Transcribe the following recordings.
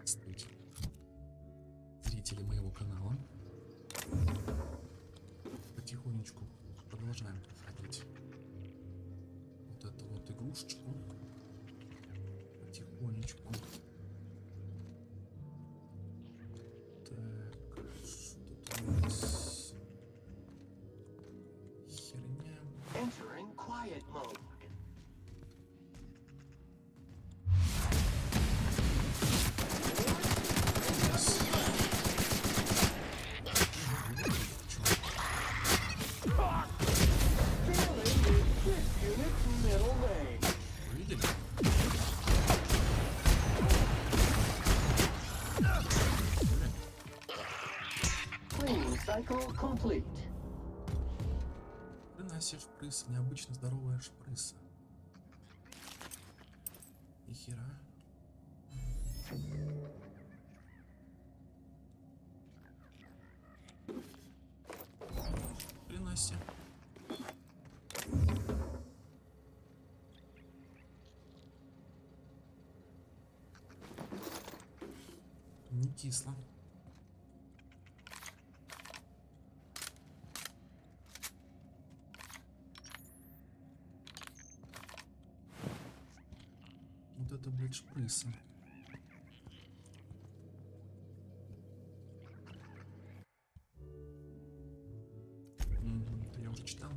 Здравствуйте, зрители моего канала. Потихонечку продолжаем проходить вот эту вот игрушечку. Потихонечку. Так, что тут у нас? Херня. Entering quiet mode. Видели? Cleaning cycle complete. Хрена себе шпрыса, необычно здоровая шпрыса. Нихера. Хрена себе. Не кисло. Вот это, блядь, шпрыса. Это я уже читал.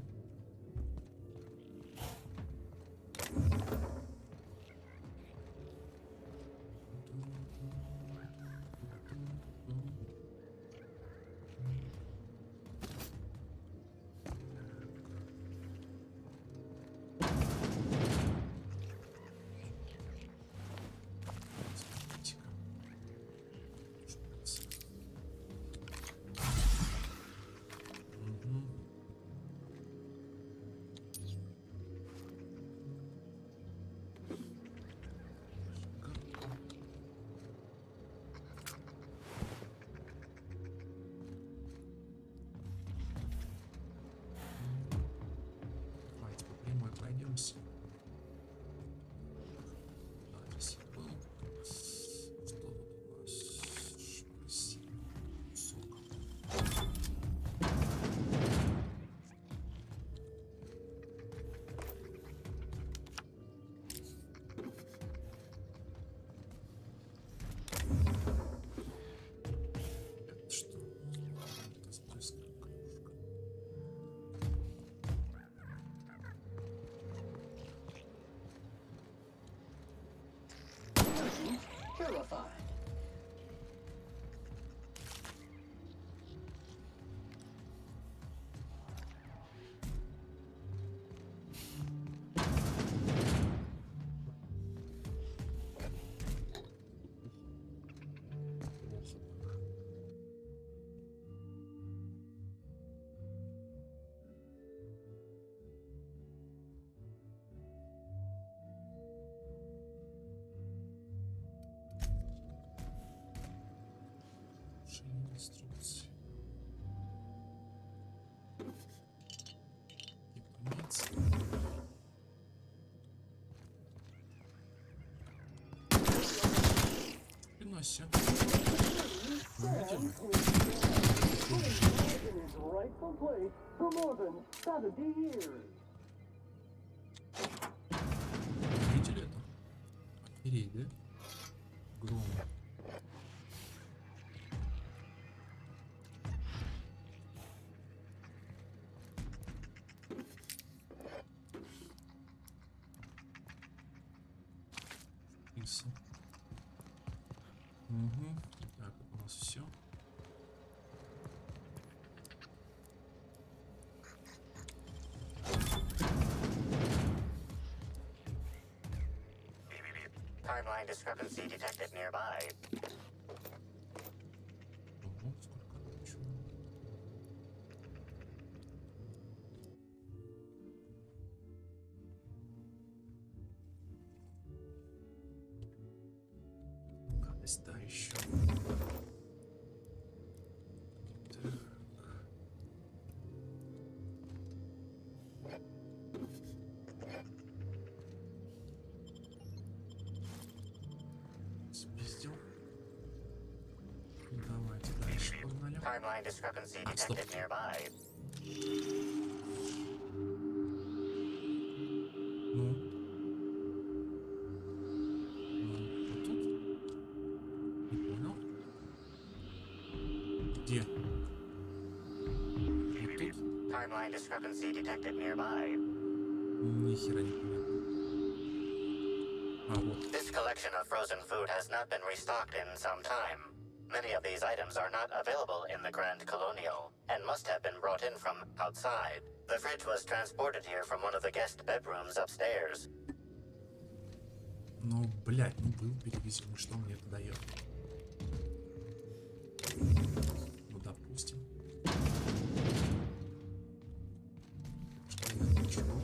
Давайте по прямой пройдемся. Адрес был. Что тут у нас? Шпрысин. Сок. Это что? Это спрыскивание. Purified. Инструкции. Японец. Приноси. Видели? In its rightful place for more than 70 years. Видели это? Охереть, да? Гром. Шприсы. Угу. Так, у нас все. Timeline discrepancy detected nearby. Ого, сколько чего. Гадость, да, еще. Так. Спиздил. Дальше погнали. Timeline discrepancy Стоп. detected nearby. Ну. Вот тут? Не понял. Где? Вот тут? Timeline discrepancy detected nearby. Ни хера не понятно. А, вот. This collection of frozen food has not been restocked in some time. Many of these items are not available in the Grand Colonial and must have been brought in from outside. The fridge was transported here from one of the guest bedrooms upstairs. Ну, блядь, ну был перевезен. И что мне это дает? Ну, допустим. Что я ничего.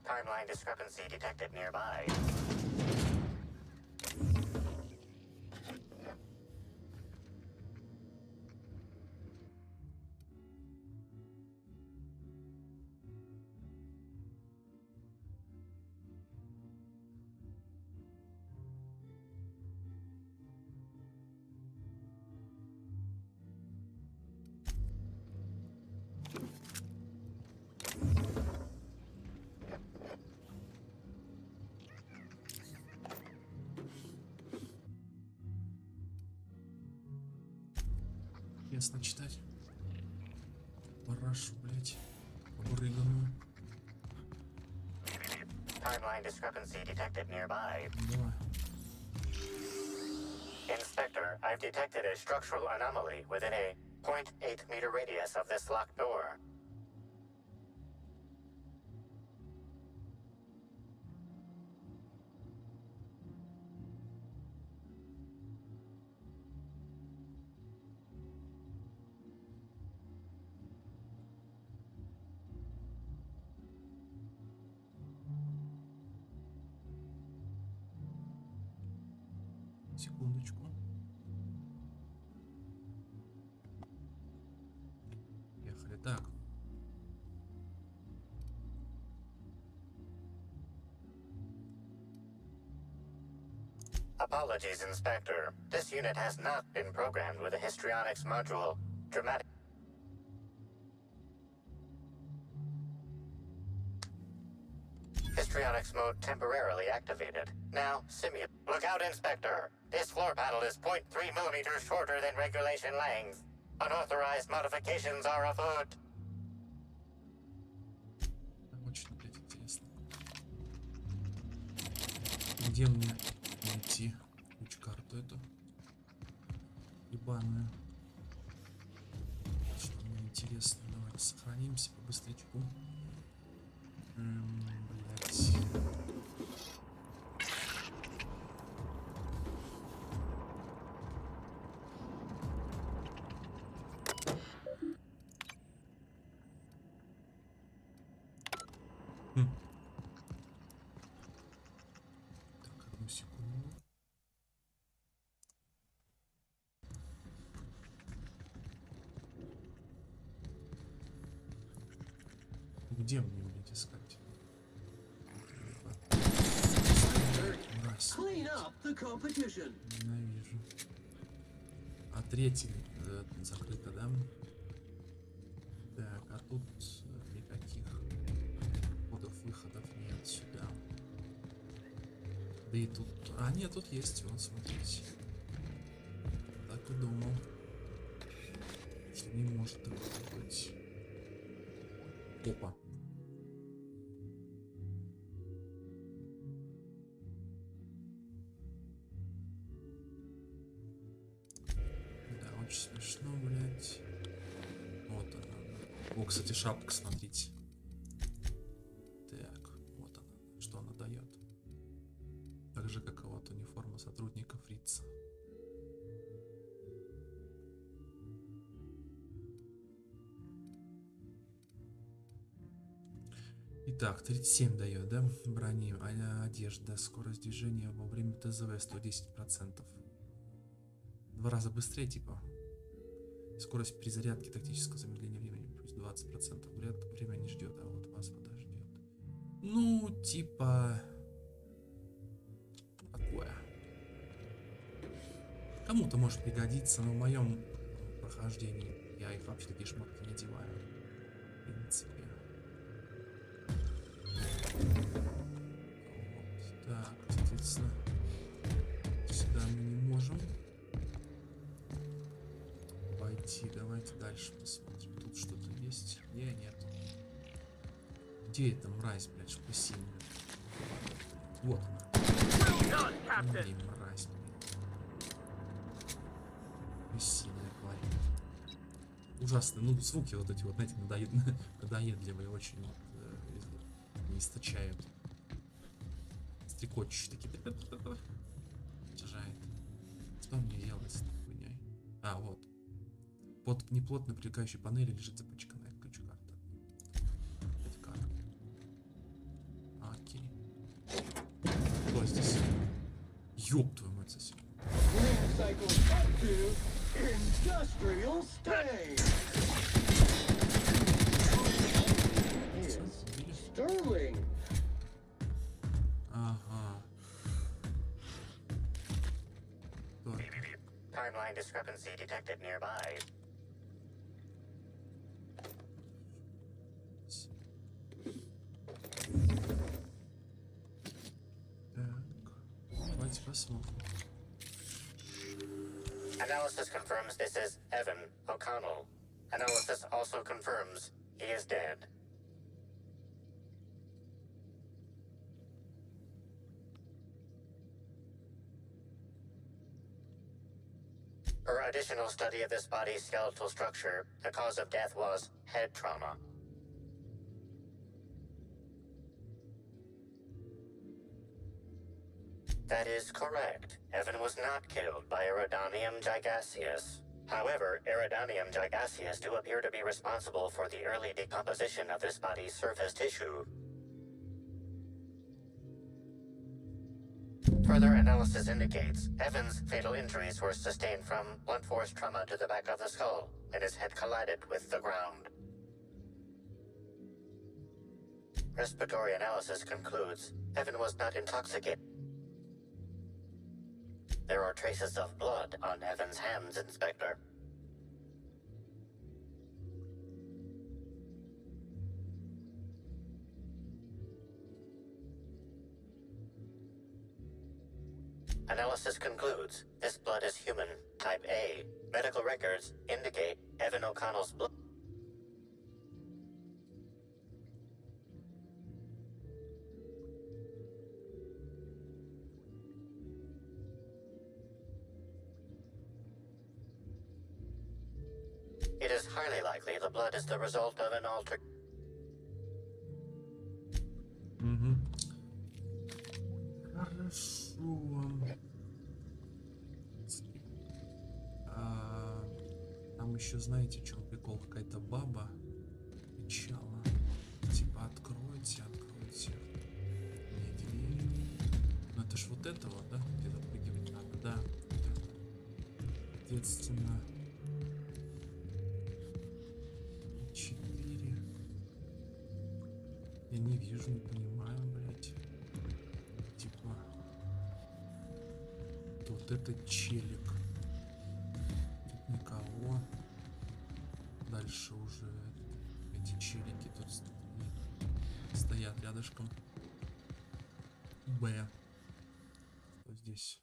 Timeline discrepancy detected nearby. Ясно читать. Парашу, блять. Обрыганную. Timeline discrepancy detected nearby. Давай. Inspector, I've detected a structural anomaly within a 0.8 meter radius of this locked door. Секундочку. Ехали так. Apologies, Inspector. This unit has not been programmed with a histrionics module. Dramatic. Histrionics mode temporarily activated. Now, simulate. Look out, Inspector. This floor panel is 0.3 millimeters shorter than regulation length. Unauthorized modifications are afoot. Очень, блядь, интересно. Где мне найти ключ-карту эту? Ебаную. Что мне интересно. Давайте сохранимся по-быстрячку. Блядь. Так, одну секунду. Где мне, блядь, искать? Мразь. Clean up the competition. Ненавижу. А третий закрыто, да? Так, а тут никаких входов-выходов нет сюда. Да и тут... А, нет, тут есть. Вот, смотрите. Так и думал. Что не может такого быть. Опа. Очень смешно, блядь. Вот она. О, кстати, шапка, смотрите. Так, вот она. Что она дает? Так же, как и вот униформа сотрудников РИЦа. Итак, 37 дает, да? Брони, одежда, скорость движения во время ТЗВ 110%. В 2 раза быстрее, типа. Скорость при зарядке, тактического замедления времени плюс 20%. Время не ждет, а вот вас подождет. Ну, типа... Такое. Кому-то может пригодиться, но в моем прохождении я их вообще такие шмотки не одеваю. В принципе. Вот. Так, соответственно, сюда мы не можем пойти. Давайте дальше посмотрим. Тут что-то есть? Нет. Где эта мразь, блядь, шпасин? Вот она. Блин, мразь, блин. Шпасиная тварь. Ужасно. Ну, звуки вот эти вот, знаете, надоедливые очень вот, не источают. Стрекочущие такие. Утяжает. Что мне делать с этой хуйней? А, вот. Под неплотно прилегающей панели лежит запачканная ключ-карта. Это карта. Окей. Кто здесь? Ёб твою мать, сосед. Industrial state. Sterling. Ага. Кто это? Timeline discrepancy detected nearby. Так. Давайте посмотрим. Analysis confirms this is Evan O'Connell. Analysis also confirms he is dead. Per additional study of this body's skeletal structure, the cause of death was head trauma. That is correct. Evan was not killed by Eridanium gigaseus. However, Eridanium gigaseus do appear to be responsible for the early decomposition of this body's surface tissue. Further analysis indicates Evan's fatal injuries were sustained from blunt force trauma to the back of the skull, and his head collided with the ground. Respiratory analysis concludes Evan was not intoxicated. There are traces of blood on Evan's hands, Inspector. Analysis concludes this blood is human, type A. Medical records indicate Evan O'Connell's blood. It is highly likely the blood is the result of an altered. Угу. Хорошо. Там еще, знаете, в чем прикол? Какая-то баба кричала. Типа, откройте. Мне дверь. Ну это ж вот это вот, да? Где запрыгивать надо, да. Соответственно. 4. Я не вижу, не понимаю, блять. Типа. Вот этот челик. Тут никого. Дальше уже эти челики тут стоят рядышком. Б. Что здесь?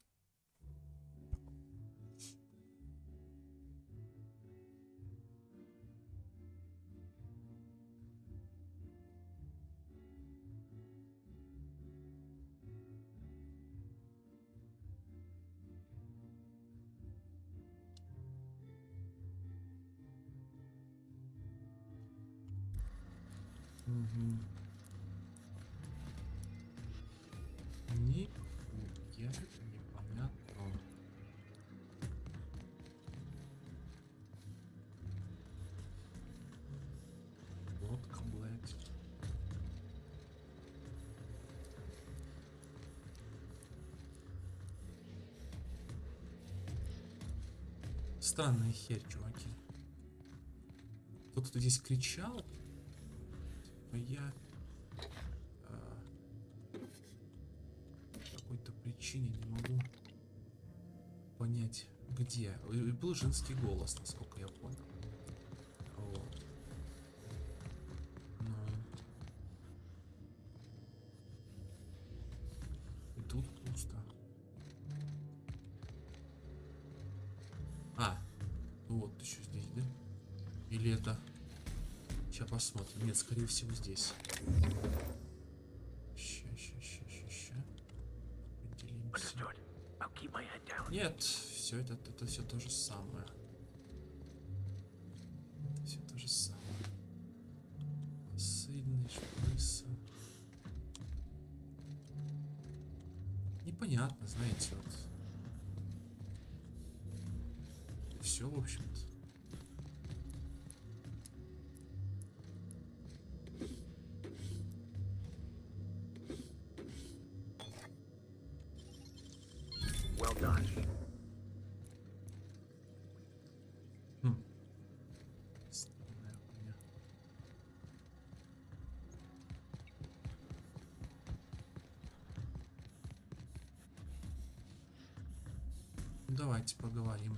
Угу. Нихуя непонятно. Лодка, блядь. Странная херь, чуваки. Кто-то здесь кричал. Типа я по какой-то причине не могу понять, где. И был женский голос, насколько я понял. Вот. Ну. И тут пусто. А, вот еще здесь, да? Или это... Сейчас посмотрим. Нет, скорее всего здесь. Ща. Определимся. Нет, все это все то же самое. Все то же самое. Посыльный, шприца. Непонятно, знаете, вот. Все, в общем-то. Well done. Странная хуйня. Давайте поговорим.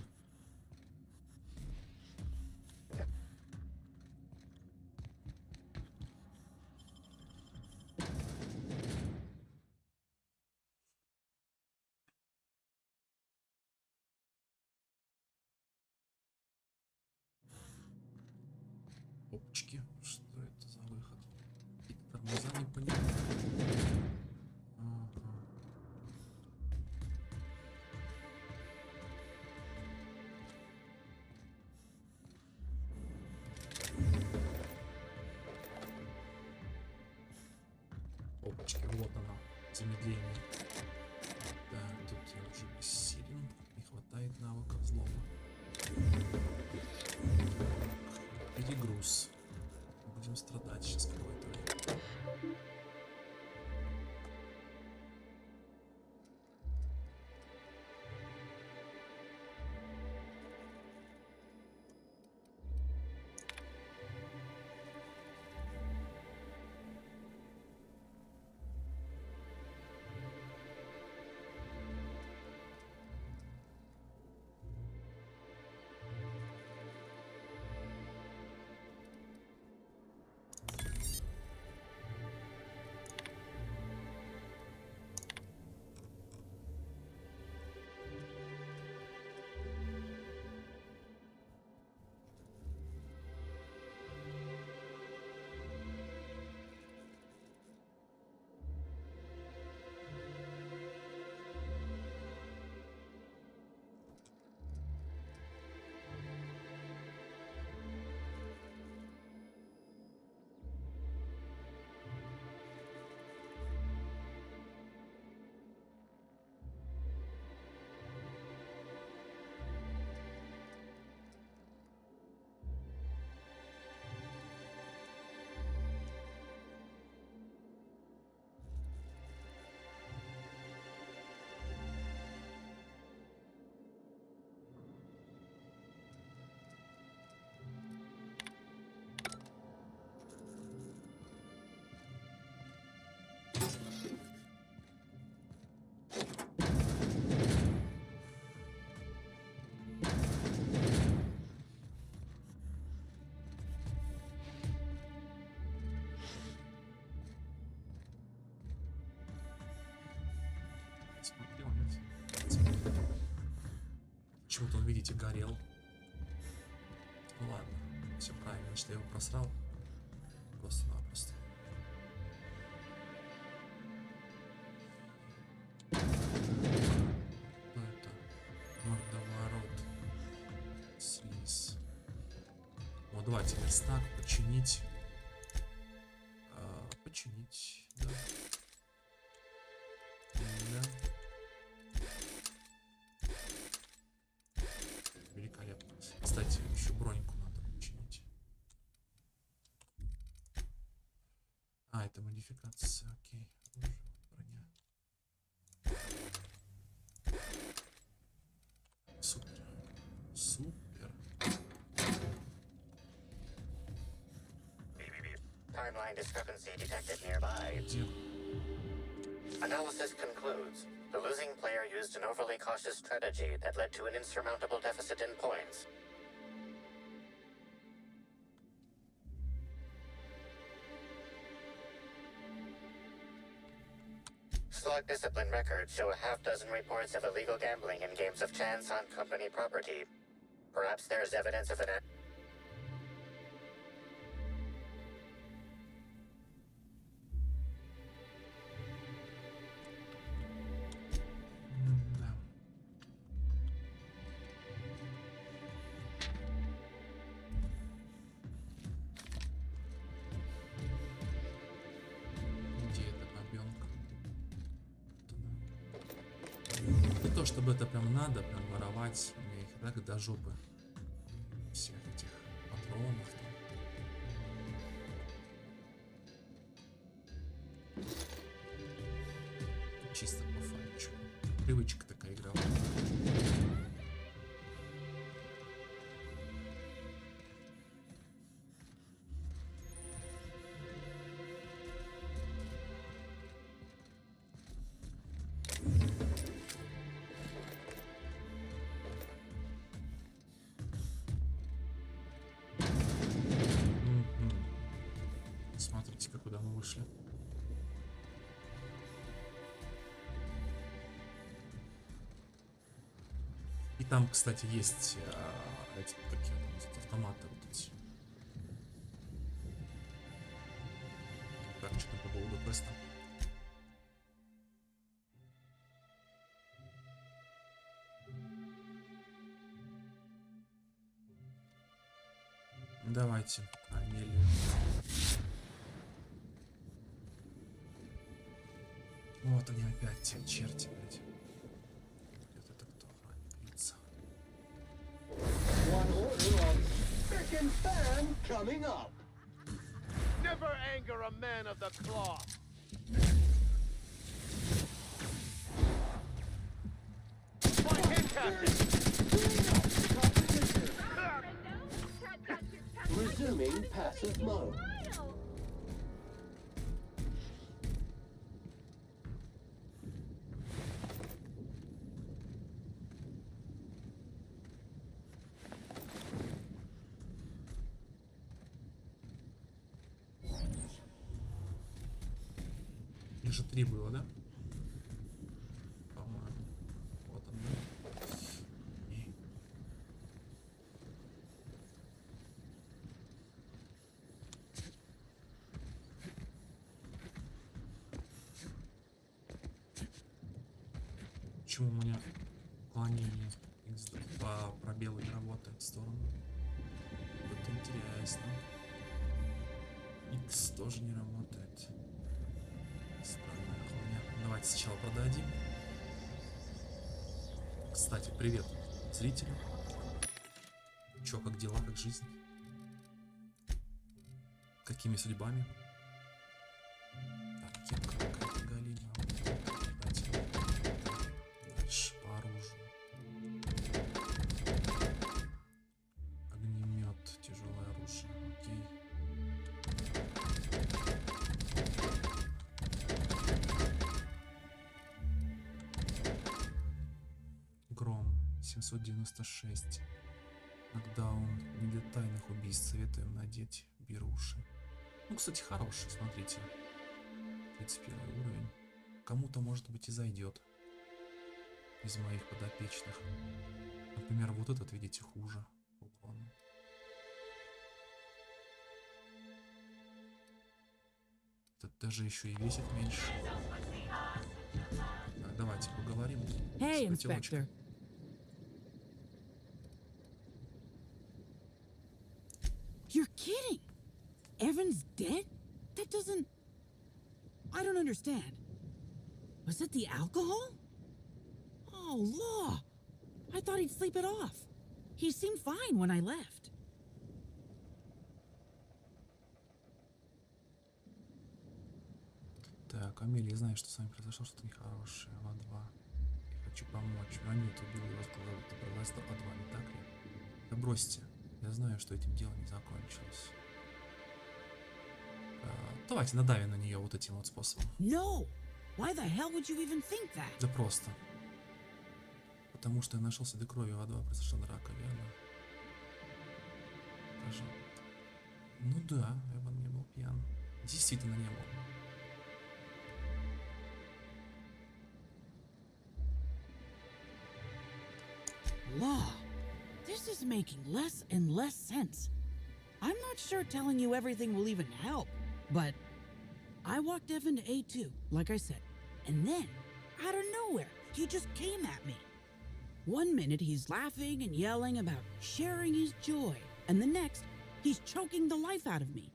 Опачки, что это за выход? Какие-то тормоза не понимаю. Ага. Опачки, вот оно, замедление. Да, тут я уже бессилен, не хватает навыков взлома. Перегруз. Будем страдать сейчас какое-то время. Смотрел, нет? Почему-то он, видите, горел. Ну ладно, все правильно, значит, я его просрал. Просто-напросто. Что это? Мордоворот. Слиз. Вот, давайте листак починить. модификация, окей. Броня. Супер. Супер. Timeline discrepancy detected nearby. Где? Analysis concludes the losing player used an overly cautious strategy that led to an insurmountable deficit in points. Slug discipline records show a half dozen reports of illegal gambling in games of chance on company property. Perhaps there's evidence of an... Да. Где эта бабёнка? Не то чтобы это прям надо, прям воровать. Мне их так до жопы. Всех этих патронов. Чисто по фанчику. Привычка такая игровая. Смотрите-ка, куда мы вышли. И там, кстати, есть эти, какие там называются, автоматы вот эти. Так, что там по поводу квеста? Давайте, Амелию. Вот они опять, те черти, блядь. Это кто охранник лица? One order of frickin' fan coming up. Never anger a man of the cloth. My head captain. Resuming passive mode. Их же 3 было, да? По-моему. Вот он, да? И... Почему у меня уклонение по пробелу не работает в сторону? Это интересно. X тоже не работает. Странная хуйня. Давайте сначала продадим. Кстати, привет зрителям. Чё, как дела, как жизнь? Какими судьбами? Так, кепка какая-то галимая. Давайте. Дальше по оружию. Огнемет, тяжелое оружие. Окей. Гром 796. Нокдаун. Не для тайных убийств. Советуем надеть беруши. Ну, кстати, хороший, смотрите. 31 уровень. Кому-то, может быть, и зайдет. Из моих подопечных. Например, вот этот, видите, хуже. Уклон. Этот даже еще и весит меньше. Так, давайте поговорим. Hey, с котелочком. Inspector. You're kidding! Evan's dead? That doesn't... I don't understand. Was it the alcohol? Oh, law! I thought he'd sleep it off. He seemed fine when I left. Так, Амелия, я знаю, что с вами произошло что-то нехорошее. В А2. Я хочу помочь. Но нет, убил его, добралась до А2, не так ли? Да бросьте. Я знаю, что этим дело не закончилось. Давайте надавим на нее вот этим вот способом. No! Why the hell would you even think that? Да просто. Потому что я нашел следы крови в А2, произошла драка, верно? Даже... Ну да, Эван не был пьян. Действительно не был. Law, this is making less and less sense. I'm not sure telling you everything will even help, but I walked Evan to A2, like I said, and then, out of nowhere, he just came at me. One minute he's laughing and yelling about sharing his joy, and the next, he's choking the life out of me.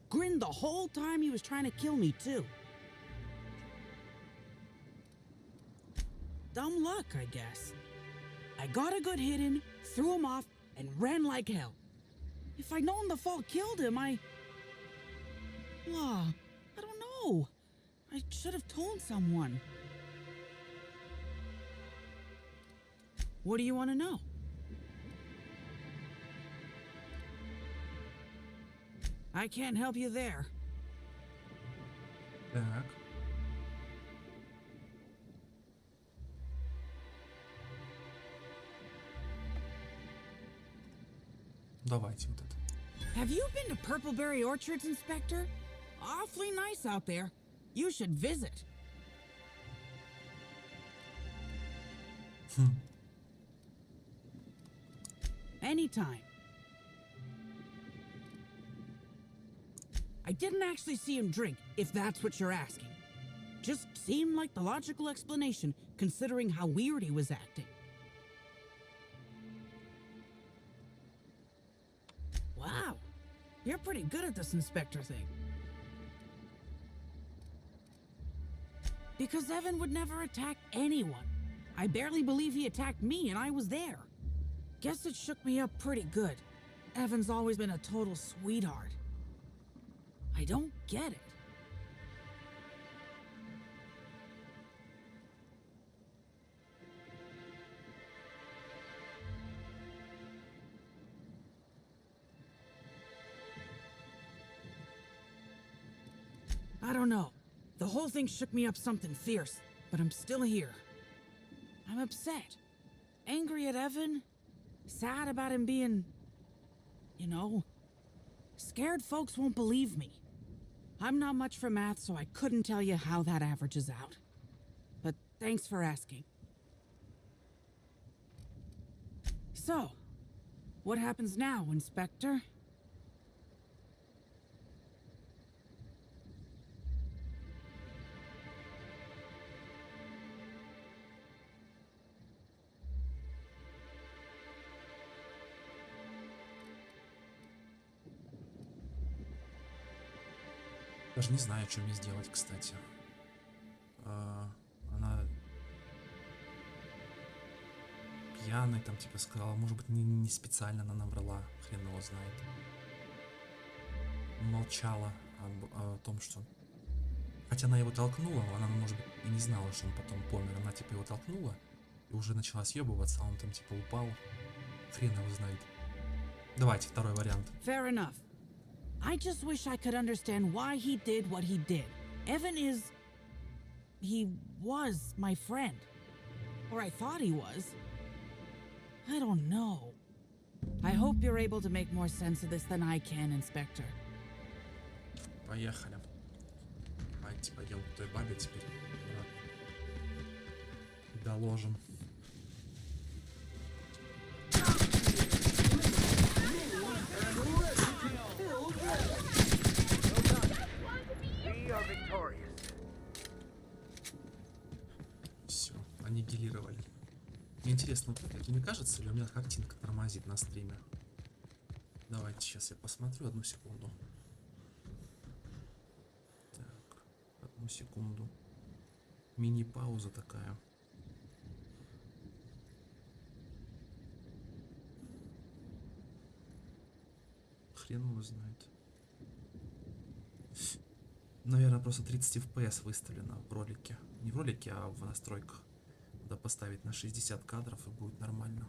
Grinned the whole time he was trying to kill me, too. Dumb luck, I guess. I got a good hit in, threw him off, and ran like hell. If I'd known the fall killed him, I don't know. I should have told someone. What do you want to know? I can't help you there. Так. Давайте вот это. Have you been to Purpleberry Orchards, Inspector? Awfully nice out there. You should visit. Anytime. I didn't actually see him drink, if that's what you're asking. Just seemed like the logical explanation, considering how weird he was acting. Wow, you're pretty good at this inspector thing. Because Evan would never attack anyone. I barely believe he attacked me, and I was there. Guess it shook me up pretty good. Evan's always been a total sweetheart. I don't get it. I don't know. The whole thing shook me up something fierce, but I'm still here. I'm upset. Angry at Evan. Sad about him being... you know... Scared folks won't believe me. I'm not much for math, so I couldn't tell you how that averages out. But thanks for asking. So, what happens now, Inspector? Даже не знаю, что мне сделать, кстати. Она пьяной там типа сказала, может быть не специально она набрала, хрен его знает. Молчала о том, что... Хотя она его толкнула, она может быть и не знала, что он потом помер. Она типа его толкнула и уже начала съебываться, а он там типа упал. Хрен его знает. Давайте второй вариант. Fair enough. I just wish I could understand why he did what he did. Evan is... he was my friend. Or I thought he was. I don't know. I hope you're able to make more sense of this than I can, Inspector. Поехали. Давайте пойдем к той бабе теперь. Доложим. We are victorious. Все, аннигилировали. Мне интересно, это мне кажется, или у меня картинка тормозит на стриме? Давайте сейчас я посмотрю, одну секунду. Так, одну секунду. Мини-пауза такая. Хрен его знает. Наверное, просто 30 FPS выставлено в ролике. Не в ролике, а в настройках. Надо поставить на 60 кадров и будет нормально.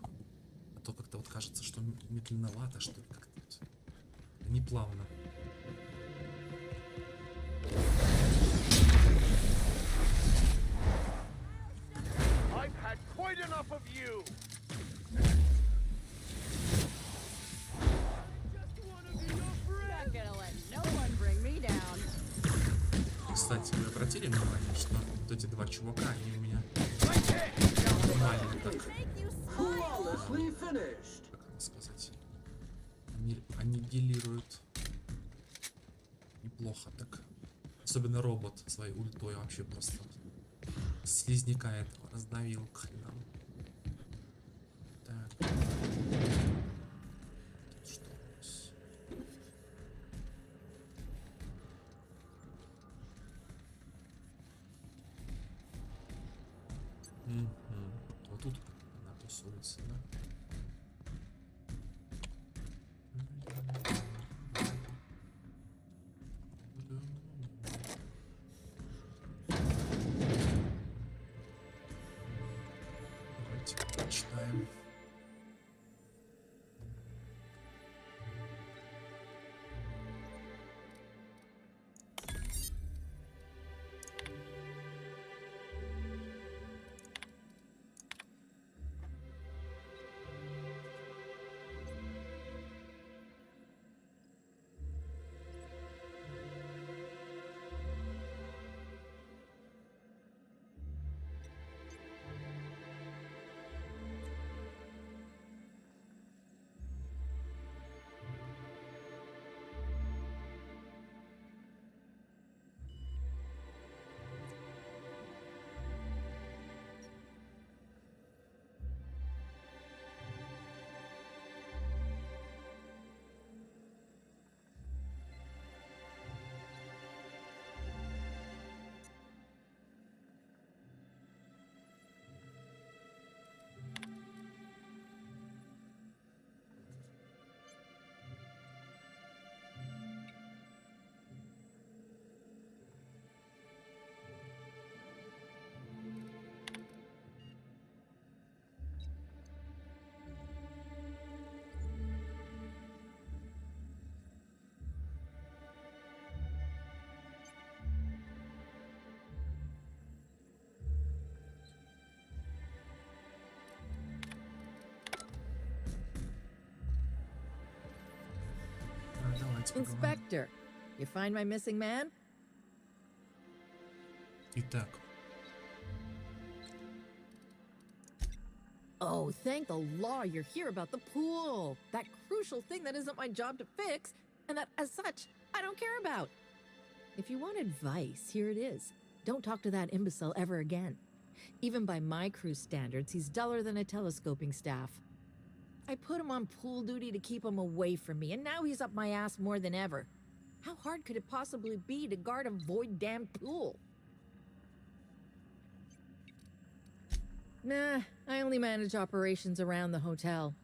А то как-то вот кажется, что медленновато, что ли, как-то вот. Не плавно. I've had quite enough of you. Not gonna let no one bring me down. Кстати, вы обратили внимание, что вот эти два чувака, они у меня нормально так, Flawlessly finished. как это сказать, аннигилируют. Неплохо так. Особенно робот своей ультой вообще просто слизняка этого раздавил к хренам. Так. Тут что у нас? Вот тут она тусуется, да? Давайте почитаем. Давайте поговорим. Inspector, you find my missing man? Итак, Oh, thank the law you're here about the pool. That crucial thing that isn't my job to fix, and that, as such, I don't care about. If you want advice, here it is. Don't talk to that imbecile ever again. Even by my crew's standards, he's duller than a telescoping staff. I put him on pool duty to keep him away from me, and now he's up my ass more than ever. How hard could it possibly be to guard a void-damned pool? Nah, I only manage operations around the hotel.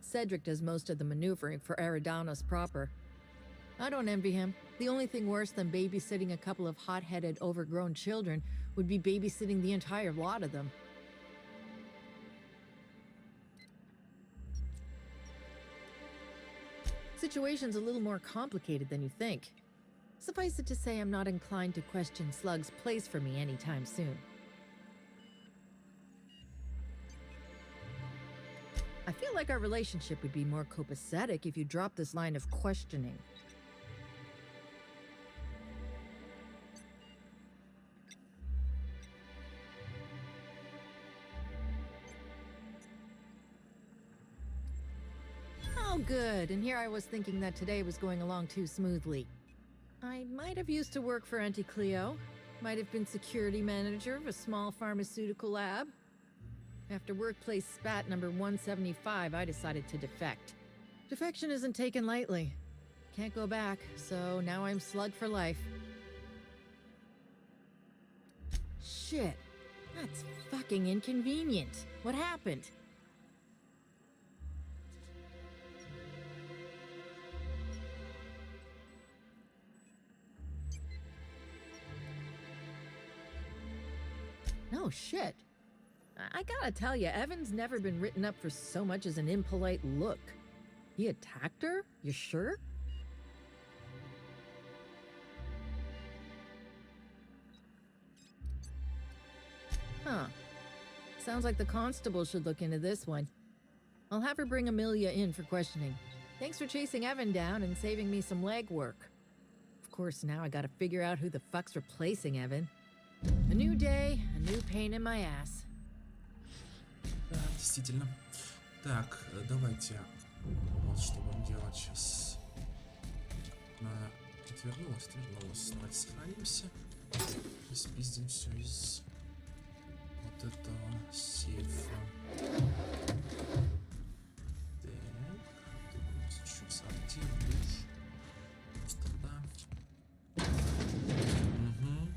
Cedric does most of the maneuvering for Eridanos proper. I don't envy him. The only thing worse than babysitting a couple of hot-headed, overgrown children would be babysitting the entire lot of them. Situation's a little more complicated than you think. Suffice it to say, I'm not inclined to question Slug's place for me anytime soon. I feel like our relationship would be more copacetic if you dropped this line of questioning. Oh, good. And here I was thinking that today was going along too smoothly. I might have used to work for Auntie Cleo. Might have been security manager of a small pharmaceutical lab. After workplace spat number 175, I decided to defect. Defection isn't taken lightly. Can't go back, so now I'm Slug for life. Shit. That's fucking inconvenient. What happened? Oh, shit. I gotta tell you, Evan's never been written up for so much as an impolite look. He attacked her? You sure? Huh. Sounds like the constable should look into this one. I'll have her bring Amelia in for questioning. Thanks for chasing Evan down and saving me some legwork. Of course, now I gotta figure out who the fuck's replacing Evan. A new day, a new pain in my ass. Да, действительно. Так, давайте. Вот что будем делать сейчас. Отвернулась. Давайте сохранимся. И спиздим все из вот этого сейфа. Так, тут у нас еще сортир, душ. Пустота. Угу.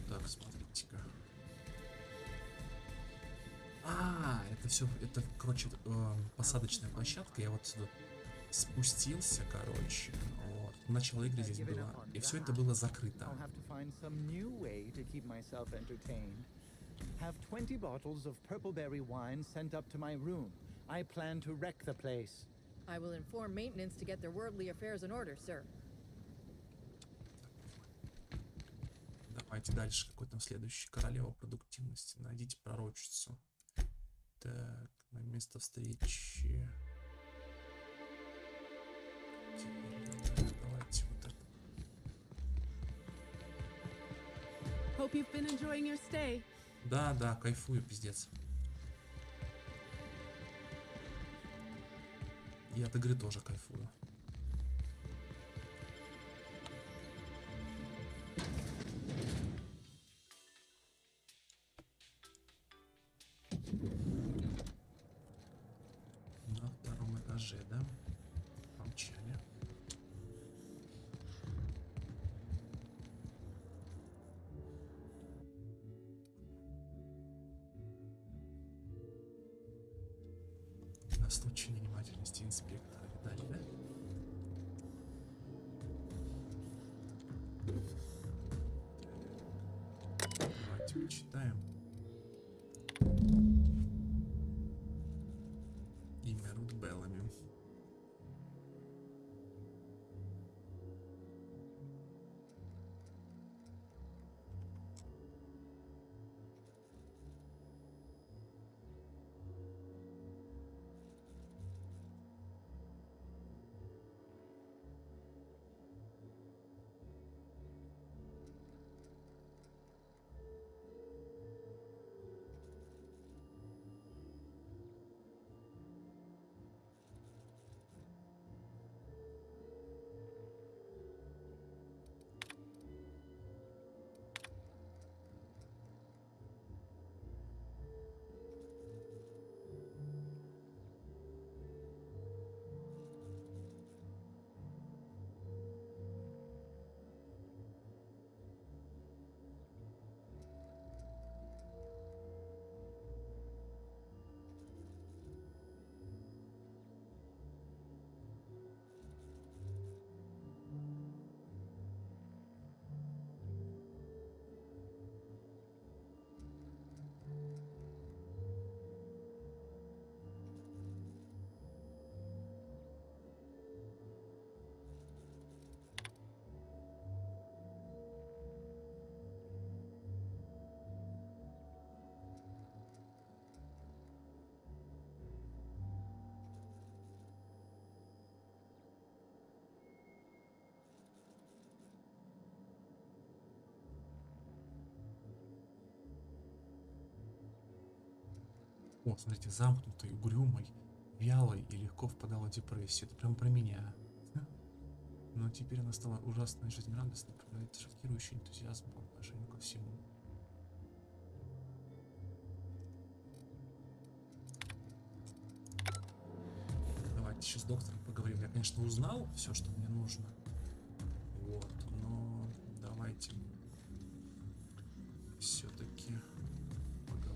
Так, смотрите-ка. Это все, это, короче, посадочная площадка. Я вот сюда спустился, короче. Вот. Начало игры здесь было. И все это было закрыто. Have 20 bottles of purpleberry wine sent up to my room. I plan to wreck the place. I will inform maintenance to get their worldly affairs in order, sir. Давайте дальше. Какой там следующий? Королева продуктивности. Найдите пророчицу. Так, на место встречи. Давайте вот это. Hope you've been enjoying your stay. Да, кайфую, пиздец. И от игры тоже кайфую. На втором этаже, да? Помчали. На случай невнимательности инспектора видали, да? Давайте почитаем. Имя Рут Беллами. О, смотрите, замкнутый, угрюмый, вялый и легко впадал в депрессию. Это прям про меня. Но теперь она стала ужасной жизнерадостной, проявляет шокирующий энтузиазм по отношению ко всему. Давайте сейчас с доктором поговорим. Я, конечно, узнал все, что мне нужно. Вот, но давайте все-таки поговорим.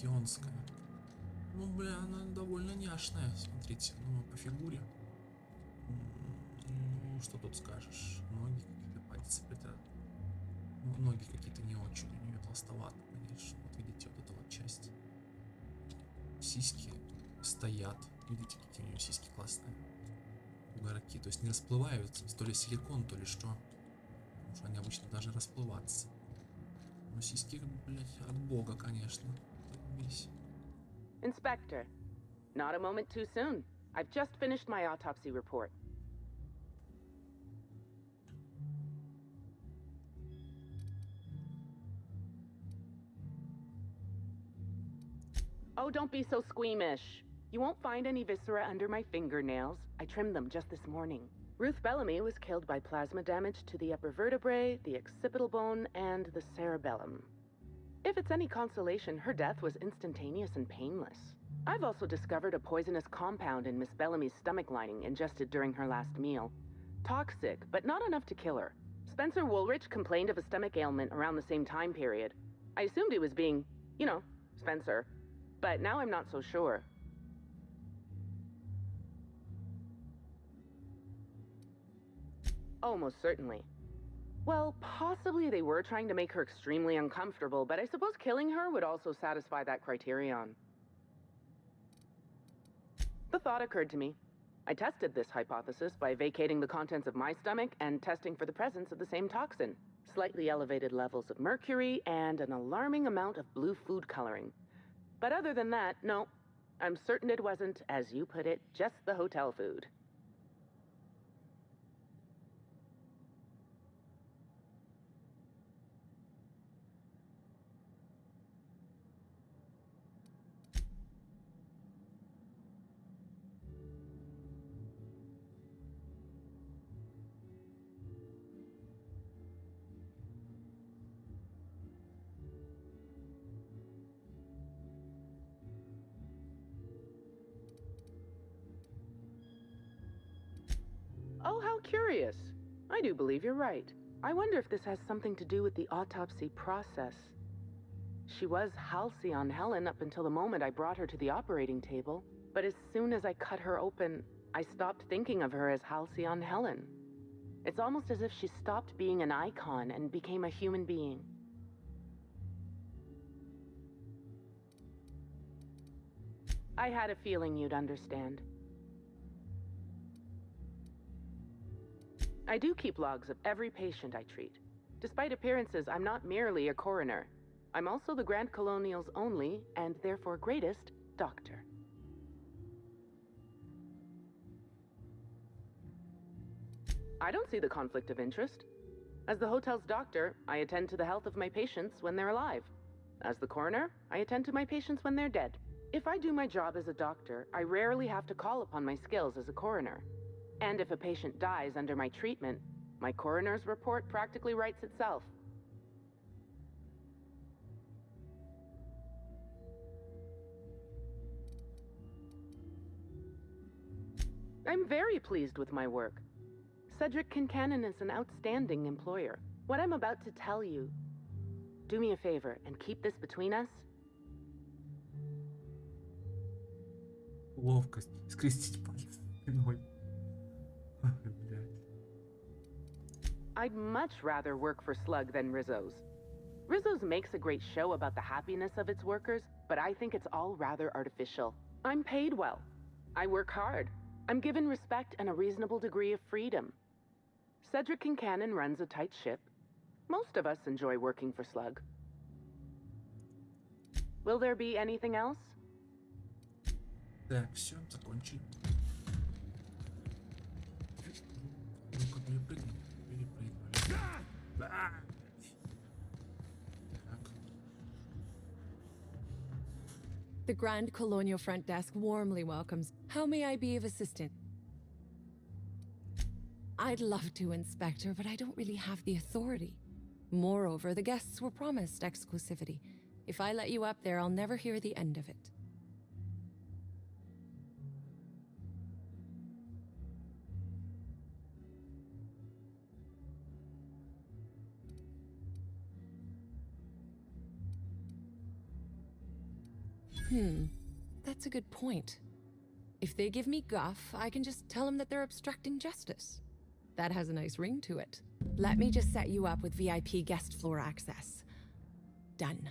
океанская. Ну, бля, она довольно няшная, смотрите, ну, по фигуре. Ну, что тут скажешь? Ноги какие-то, пальцы, хотя... Ну, ноги какие-то не очень, у нее толстовато, конечно. Вот видите, вот эта вот часть. Сиськи стоят. Видите, какие у нее сиськи классные. Угорки, то есть не расплываются. То ли силикон, то ли что. Потому что они обычно даже расплываться. Ну, сиськи, блядь, от бога, конечно. Весь. Inspector, not a moment too soon. I've just finished my autopsy report. Oh, don't be so squeamish. You won't find any viscera under my fingernails. I trimmed them just this morning. Ruth Bellamy was killed by plasma damage to the upper vertebrae, the occipital bone, and the cerebellum. If it's any consolation, her death was instantaneous and painless. I've also discovered a poisonous compound in Miss Bellamy's stomach lining ingested during her last meal. Toxic, but not enough to kill her. Spencer Woolrich complained of a stomach ailment around the same time period. I assumed he was being, you know, Spencer. But now I'm not so sure. Oh, most certainly. Well, possibly they were trying to make her extremely uncomfortable, but I suppose killing her would also satisfy that criterion. The thought occurred to me. I tested this hypothesis by vacating the contents of my stomach and testing for the presence of the same toxin. Slightly elevated levels of mercury and an alarming amount of blue food coloring. But other than that, no. I'm certain it wasn't, as you put it, just the hotel food. Oh, how curious. I do believe you're right. I wonder if this has something to do with the autopsy process. She was Halcyon Helen up until the moment I brought her to the operating table. But as soon as I cut her open, I stopped thinking of her as Halcyon Helen. It's almost as if she stopped being an icon and became a human being. I had a feeling you'd understand. I do keep logs of every patient I treat. Despite appearances, I'm not merely a coroner. I'm also the Grand Colonial's only, and therefore greatest, doctor. I don't see the conflict of interest. As the hotel's doctor, I attend to the health of my patients when they're alive. As the coroner, I attend to my patients when they're dead. If I do my job as a doctor, I rarely have to call upon my skills as a coroner. And if a patient dies under my treatment, my coroner's report practically writes itself. I'm very pleased with my work. Cedric Kincannon is an outstanding employer. What I'm about to tell you, do me a favor and keep this between us. Ловкость. Скрестить пальцы. Ой. Ой, блядь. I'd much rather work for Slug than Rizzo's. Rizzo's makes a great show about the happiness of its workers, but I think it's all rather artificial. I'm paid well. I work hard. I'm given respect and a reasonable degree of freedom. Cedric Kincannon runs a tight ship. Most of us enjoy working for Slug. Will there be anything else? Так, все, закончили. Ну-ка, перепрыгнем. Перепрыгнули. Да. Так. The Grand Colonial Front Desk warmly welcomes. How may I be of assistance? I'd love to, Inspector, but I don't really have the authority. Moreover, the guests were promised exclusivity. If I let you up there, I'll never hear the end of it. That's a good point. If they give me guff, I can just tell them that they're obstructing justice. That has a nice ring to it. Let me just set you up with VIP guest floor access. Done.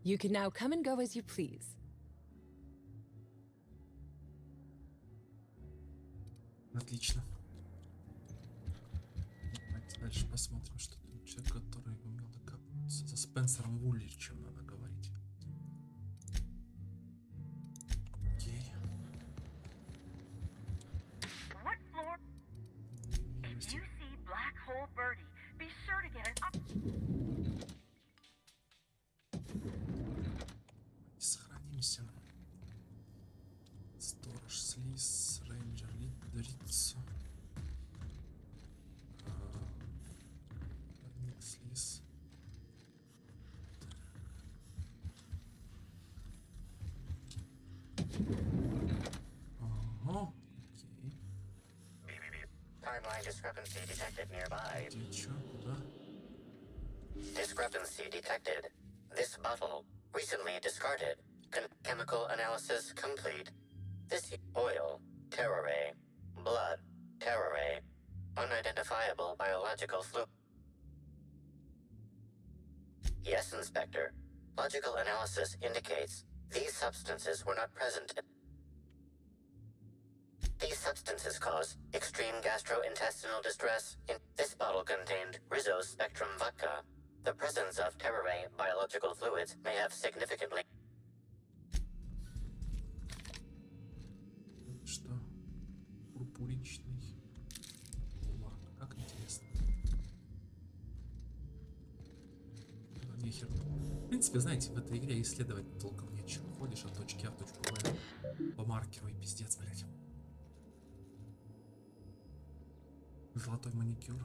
You can now come and go as you please. Отлично. Давайте дальше посмотрим, что там человек, который умел докапываться. За Спенсером Вулличем надо говорить. Окей. What floor? If you see Black Hole Birdie, be sure to get an up. Сохранимся. Сторож, слиз, рейнджер, лицо. Слиз. Ага, окей. Timeline discrepancy detected nearby. Где, чё, куда? Discrepancy detected. This bottle, recently discarded. Chemical analysis complete. This oil, terrore. Blood, terrore. Unidentifiable biological fluid. Yes, Inspector. Logical analysis indicates these substances were not present. These substances cause extreme gastrointestinal distress. This bottle contained Rizzo's Spectrum vodka. The presence of terrore biological fluids may have significantly... Что? Пурпуричный. Ладно, как интересно. Нехер. В принципе, знаете, в этой игре исследовать толком нечего. Ходишь от точки А в точку Б по маркеру и пиздец, блядь. Золотой маникюр.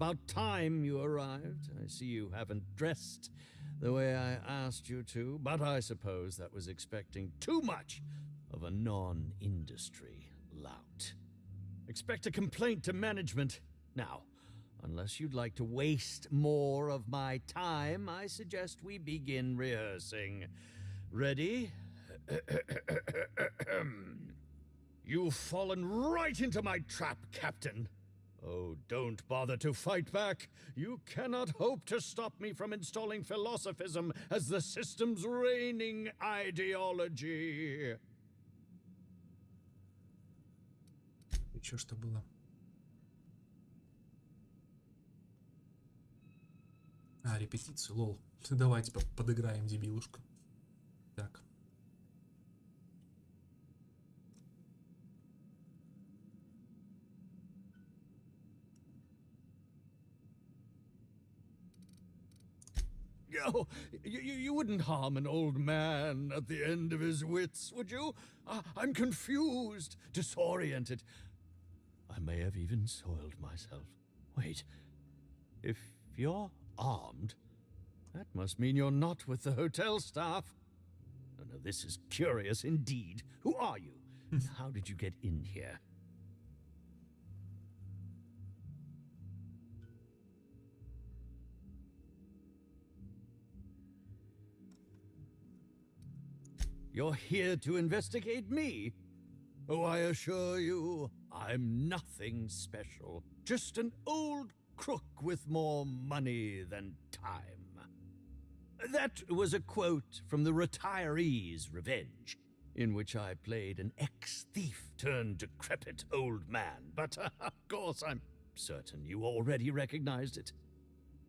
About time you arrived. I see you haven't dressed the way I asked you to, but I suppose that was expecting too much of a non-industry lout. Expect a complaint to management. Now, unless you'd like to waste more of my time, I suggest we begin rehearsing. Ready? You've fallen right into my trap, Captain. Oh, don't bother to fight back. You cannot hope to stop me from installing philosophism as the system's reigning ideology. И чё что было? А, репетицию, лол. Давайте подыграем дебилушку. Так. Oh, you wouldn't harm an old man at the end of his wits, would you? I'm confused, disoriented. I may have even soiled myself. Wait, if you're armed, that must mean you're not with the hotel staff. Oh, no, this is curious indeed. Who are you? How did you get in here? You're here to investigate me? Oh, I assure you, I'm nothing special. Just an old crook with more money than time. That was a quote from The Retiree's Revenge, in which I played an ex-thief turned decrepit old man. But, of course, I'm certain you already recognized it.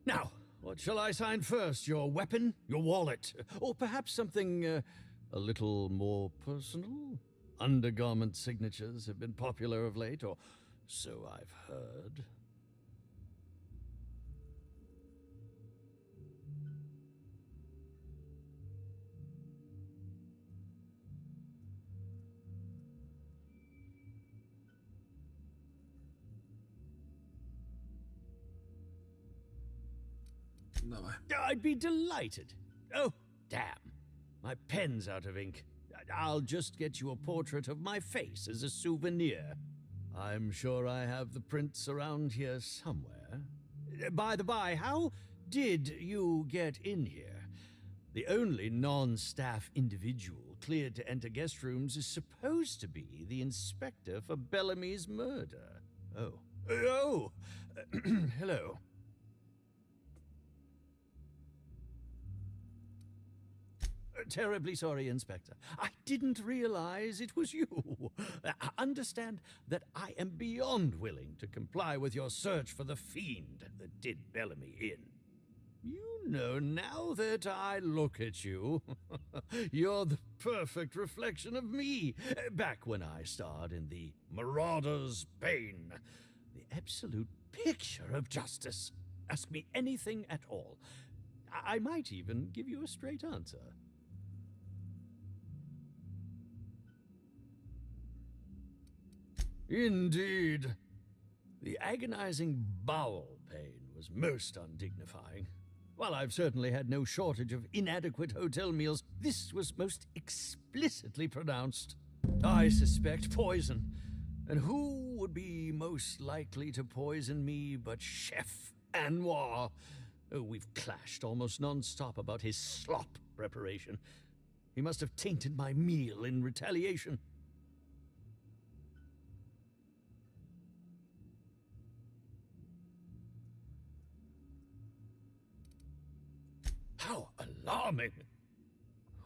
Now, what shall I sign first? Your weapon? Your wallet? Or perhaps something, a little more personal? Undergarment signatures have been popular of late, or so I've heard. Давай. I'd be delighted. Oh, damn. My pen's out of ink. I'll just get you a portrait of my face as a souvenir. I'm sure I have the prints around here somewhere. By the by, how did you get in here? The only non-staff individual cleared to enter guest rooms is supposed to be the inspector for Bellamy's murder. Oh. Hello. Terribly sorry, Inspector. I didn't realize it was you. Understand that I am beyond willing to comply with your search for the fiend that did Bellamy in. You know, now that I look at you, you're the perfect reflection of me, back when I starred in The Marauder's Bane. The absolute picture of justice. Ask me anything at all. I might even give you a straight answer. Indeed. The agonizing bowel pain was most undignifying. While I've certainly had no shortage of inadequate hotel meals, this was most explicitly pronounced. I suspect poison. And who would be most likely to poison me but Chef Anwar? Oh, we've clashed almost non-stop about his slop preparation. He must have tainted my meal in retaliation. How alarming!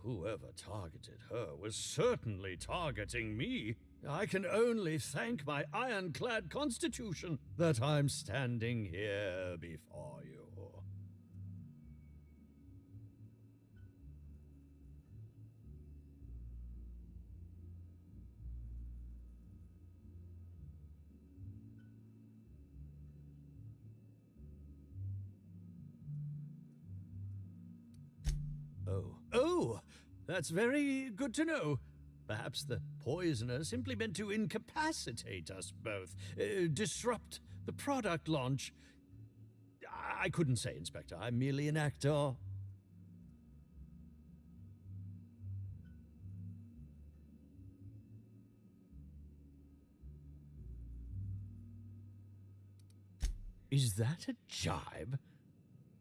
Whoever targeted her was certainly targeting me. I can only thank my ironclad constitution that I'm standing here before you. Oh, that's very good to know. Perhaps the poisoner simply meant to incapacitate us both, disrupt the product launch. I couldn't say, Inspector. I'm merely an actor. Is that a jibe?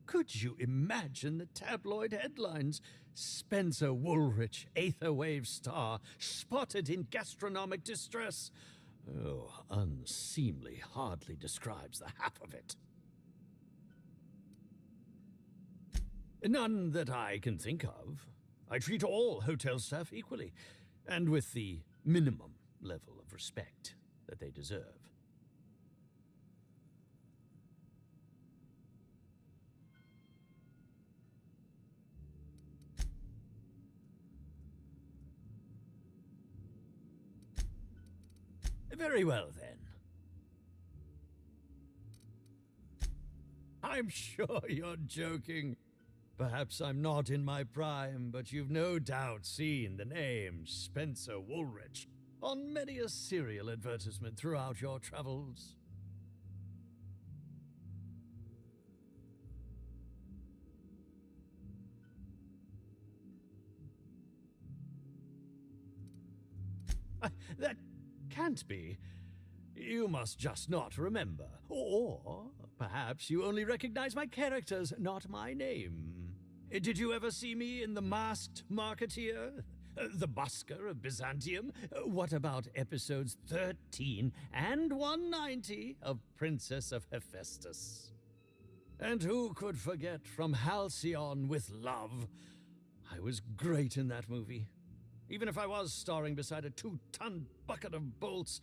Could you imagine the tabloid headlines? Spencer Woolrich, Aetherwave star, spotted in gastronomic distress. Oh, unseemly hardly describes the half of it. None that I can think of. I treat all hotel staff equally, and with the minimum level of respect that they deserve. Very well, then. I'm sure you're joking. Perhaps I'm not in my prime, but you've no doubt seen the name Spencer Woolrich on many a serial advertisement throughout your travels. That can't be. You must just not remember. Or perhaps you only recognize my characters, not my name. Did you ever see me in The Masked Marketeer? The Busker of Byzantium? What about episodes 13 and 190 of Princess of Hephaestus? And who could forget From Halcyon with Love? I was great in that movie. Even if I was starring beside a 2-ton bucket of bolts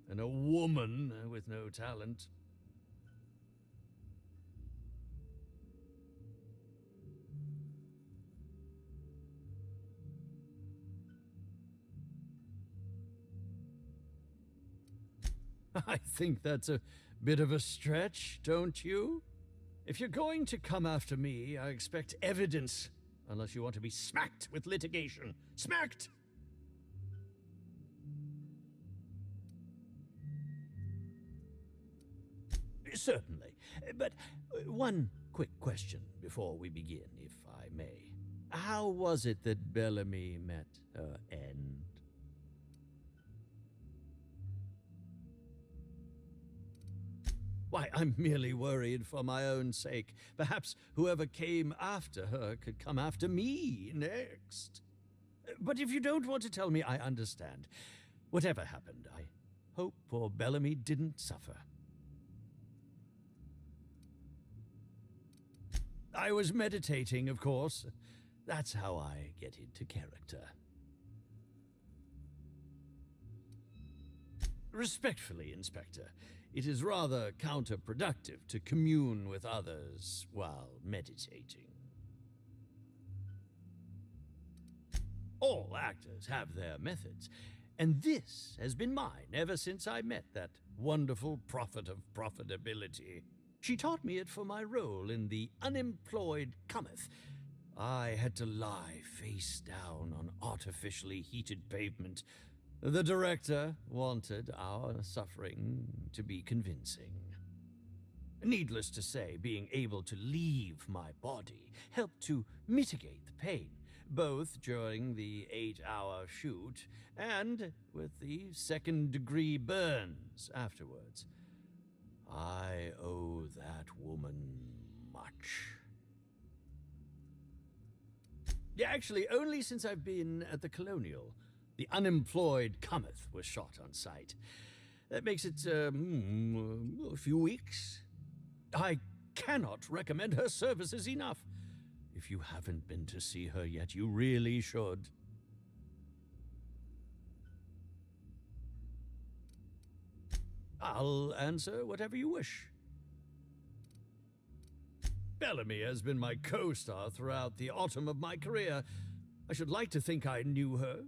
and a woman with no talent. I think that's a bit of a stretch, don't you? If you're going to come after me, I expect evidence. Unless you want to be smacked with litigation. Smacked! Certainly. But one quick question before we begin, if I may. How was it that Bellamy met her end? Why, I'm merely worried for my own sake. Perhaps whoever came after her could come after me next. But if you don't want to tell me, I understand. Whatever happened, I hope poor Bellamy didn't suffer. I was meditating, of course. That's how I get into character. Respectfully, Inspector, it is rather counterproductive to commune with others while meditating. All actors have their methods, and this has been mine ever since I met that wonderful prophet of profitability. She taught me it for my role in The Unemployed Cometh. I had to lie face down on artificially heated pavement. The director wanted our suffering to be convincing. Needless to say, being able to leave my body helped to mitigate the pain, both during the 8-hour shoot and with the second-degree burns afterwards. I owe that woman much. Yeah, actually, only since I've been at the Colonial. The Unemployed Cometh was shot on site. That makes it, a few weeks. I cannot recommend her services enough. If you haven't been to see her yet, you really should. I'll answer whatever you wish. Bellamy has been my co-star throughout the autumn of my career. I should like to think I knew her.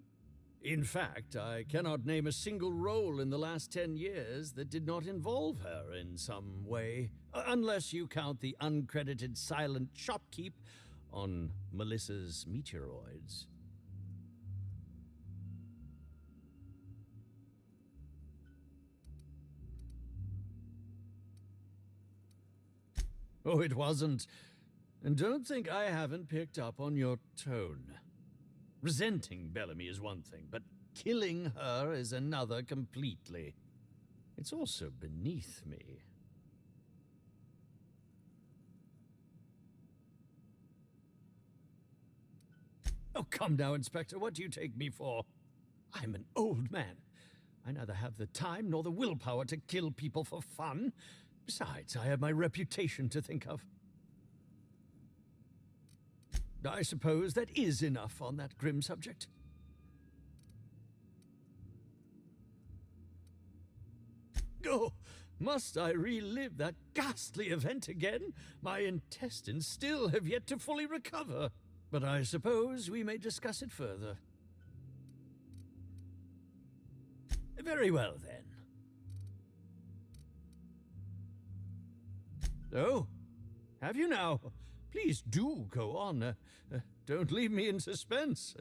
In fact, I cannot name a single role in the last 10 years that did not involve her in some way, unless you count the uncredited silent shopkeep on Melissa's Meteoroids. Oh, it wasn't. And don't think I haven't picked up on your tone. Resenting Bellamy is one thing, but killing her is another completely. It's also beneath me. Oh, come now, Inspector. What do you take me for? I'm an old man. I neither have the time nor the willpower to kill people for fun. Besides, I have my reputation to think of. I suppose that is enough on that grim subject. Oh, must I relive that ghastly event again? My intestines still have yet to fully recover. But I suppose we may discuss it further. Very well, then. Oh, have you now? Please do go on. Don't leave me in suspense.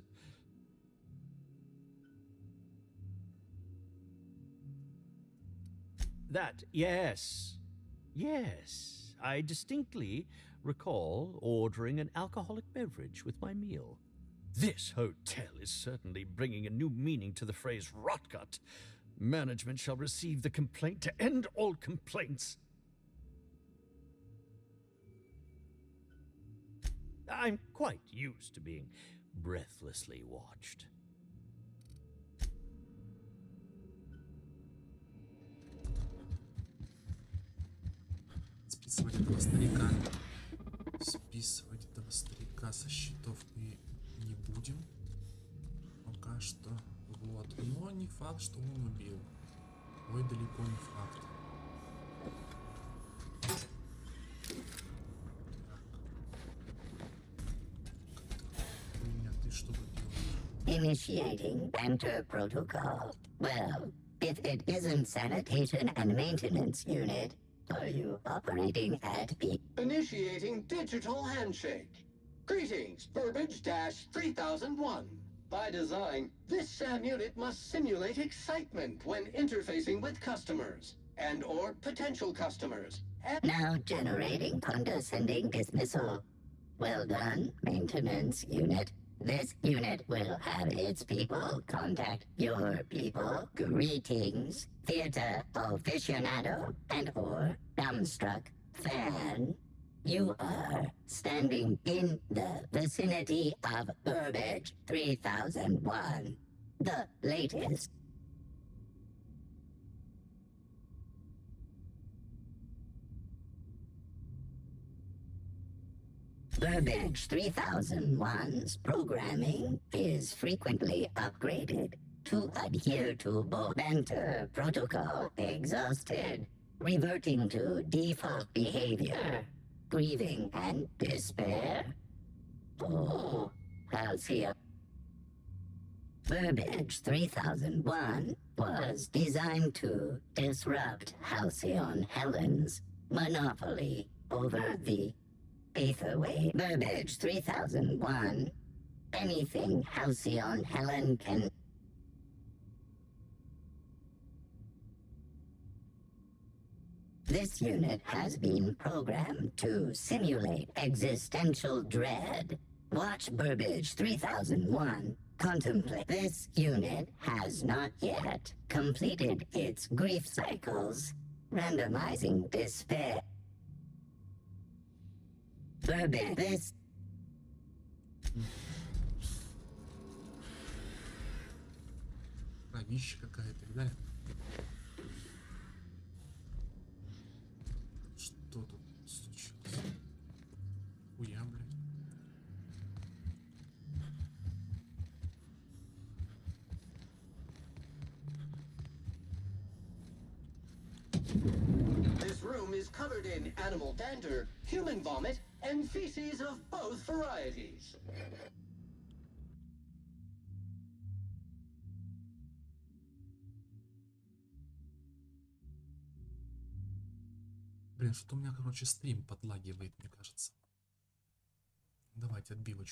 That, yes. Yes, I distinctly recall ordering an alcoholic beverage with my meal. This hotel is certainly bringing a new meaning to the phrase rotgut. Management shall receive the complaint to end all complaints. I'm quite used to being breathlessly watched. Списывать этого старика. Списывать этого старика со счетов мы не будем. Пока что. Вот. Но не факт, что он убил. Ой, далеко не факт. Ты что убил? Initiating banter protocol. Well, if it isn't sanitation and maintenance unit, are you operating at peak? Initiating digital handshake. Greetings, Burbage-3001. By design, this SAM unit must simulate excitement when interfacing with customers and/or potential customers. Now generating condescending dismissal. Well done, maintenance unit. This unit will have its people contact your people. Greetings, theater aficionado and/or dumbstruck fan. You are standing in the vicinity of Burbage 3001, the latest. Burbage 3001's programming is frequently upgraded to adhere to banter protocol exhausted, reverting to default behavior. Grieving and despair? Oh, Halcyon. Burbage 3001 was designed to disrupt Halcyon Helen's monopoly over the Aetherway. Burbage 3001. Anything Halcyon Helen can... This unit has been programmed to simulate existential dread. Watch Burbage 3001 contemplate. This unit has not yet completed its grief cycles, randomizing despair. Burbage, this... Кровища какая-то, да? Что тут случилось? Хуя, блин. This room is covered in animal dander, human vomit, and feces of both varieties. Блин, что-то у меня, короче, стрим подлагивает, мне кажется. Давайте отбивочку.